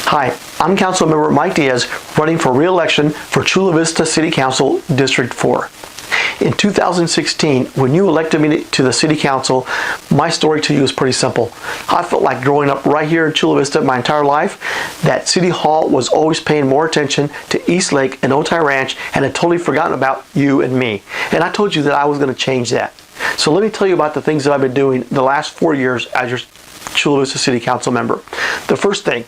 Hi, I'm Councilmember Mike Diaz, running for re-election for Chula Vista City Council District 4. In 2016, when you elected me to the City Council, my story to you is pretty simple. I felt like growing up right here in Chula Vista my entire life, that City Hall was always paying more attention to East Lake and Otay Ranch and had totally forgotten about you and me. And I told you that I was going to change that. So let me tell you about the things that I've been doing the last 4 years as your Chula Vista City Council member. The first thing,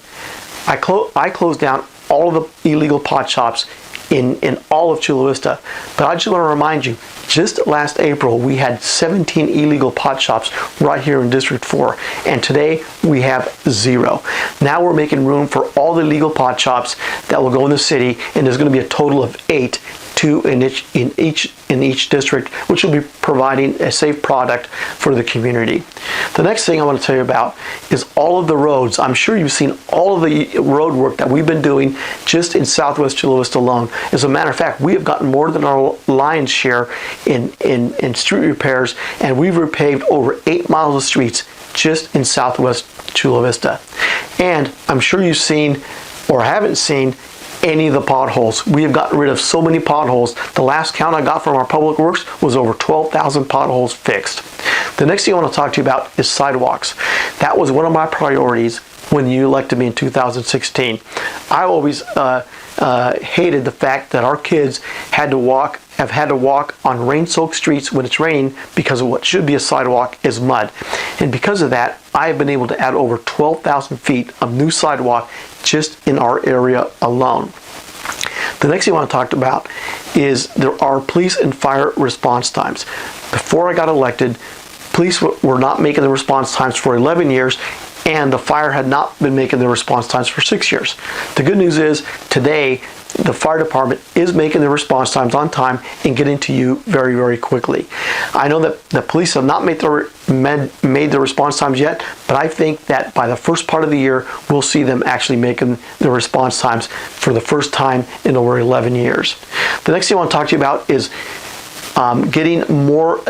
I closed down all of the illegal pot shops in all of Chula Vista. But I just want to remind you, just last April we had 17 illegal pot shops right here in District 4, and today we have 0. Now we're making room for all the legal pot shops that will go in the city, and there's going to be a total of 8, 2 in each district, which will be providing a safe product for the community. The next thing I want to tell you about is all of the roads. I'm sure you've seen all of the road work that we've been doing just in Southwest Chula Vista alone. As a matter of fact, we have gotten more than our lion's share in street repairs, and we've repaved over 8 miles of streets just in Southwest Chula Vista. And I'm sure you've seen or haven't seen any of the potholes. We have gotten rid of so many potholes. The last count I got from our public works was over 12,000 potholes fixed. The next thing I want to talk to you about is sidewalks. That was one of my priorities when you elected me in 2016. I always hated the fact that our kids have had to walk on rain-soaked streets when it's raining because of what should be a sidewalk is mud. And because of that, I have been able to add over 12,000 feet of new sidewalk just in our area alone. The next thing I want to talk about is there are police and fire response times. Before I got elected, police were not making the response times for 11 years, and the fire had not been making the response times for 6 years. The good news is today the fire department is making the response times on time and getting to you very, very quickly. I know that the police have not made the response times yet, but I think that by the first part of the year we'll see them actually making the response times for the first time in over 11 years. The next thing I want to talk to you about is getting more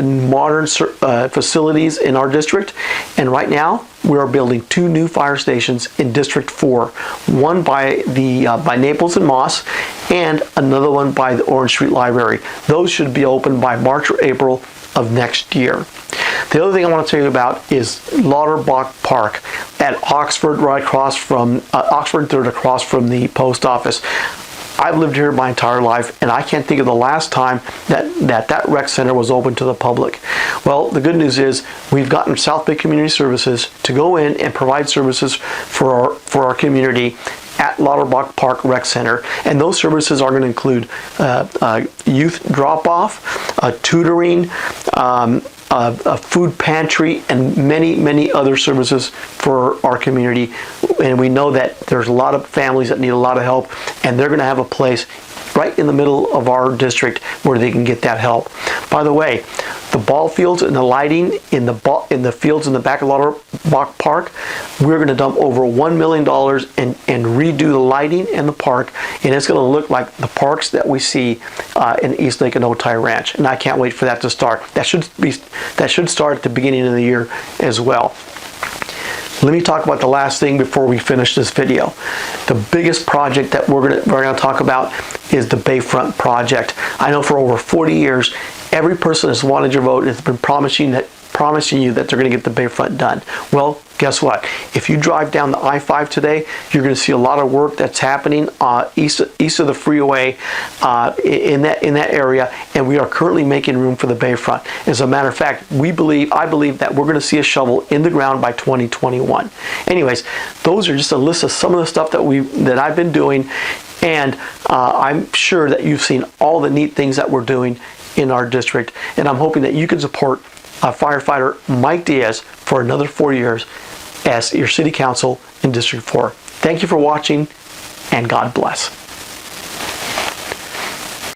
modern facilities in our district, and right now we are building 2 new fire stations in District 4. One by Naples and Moss, and another one by the Orange Street Library. Those should be open by March or April of next year. The other thing I want to tell you about is Lauterbach Park at Oxford, right across from Oxford 3rd, across from the post office. I've lived here my entire life, and I can't think of the last time that rec center was open to the public. Well, the good news is we've gotten South Bay Community Services to go in and provide services for our community at Lauterbach Park Rec Center, and those services are going to include youth drop-off, tutoring, a food pantry, and many other services for our community. And we know that there's a lot of families that need a lot of help, and they're going to have a place right in the middle of our district where they can get that help. By the way, the ball fields and the lighting in the fields in the back of Lauterbach Park, we're going to dump over $1 million and redo the lighting in the park, and it's going to look like the parks that we see in East Lake and Otay Ranch. And I can't wait for that to start. That should start at the beginning of the year as well. Let me talk about the last thing before we finish this video. The biggest project that we're going to talk about is the Bayfront project. I know for over 40 years, every person that's wanted your vote has been promising you that they're going to get the Bayfront done. Well, guess what? If you drive down the I-5 today, you're going to see a lot of work that's happening east of the freeway in that area, and we are currently making room for the Bayfront. As a matter of fact, I believe that we're going to see a shovel in the ground by 2021. Anyways, those are just a list of some of the stuff that I've been doing, and I'm sure that you've seen all the neat things that we're doing in our district, and I'm hoping that you can support firefighter Mike Diaz for another 4 years as your city council in District 4. Thank you for watching, and God bless.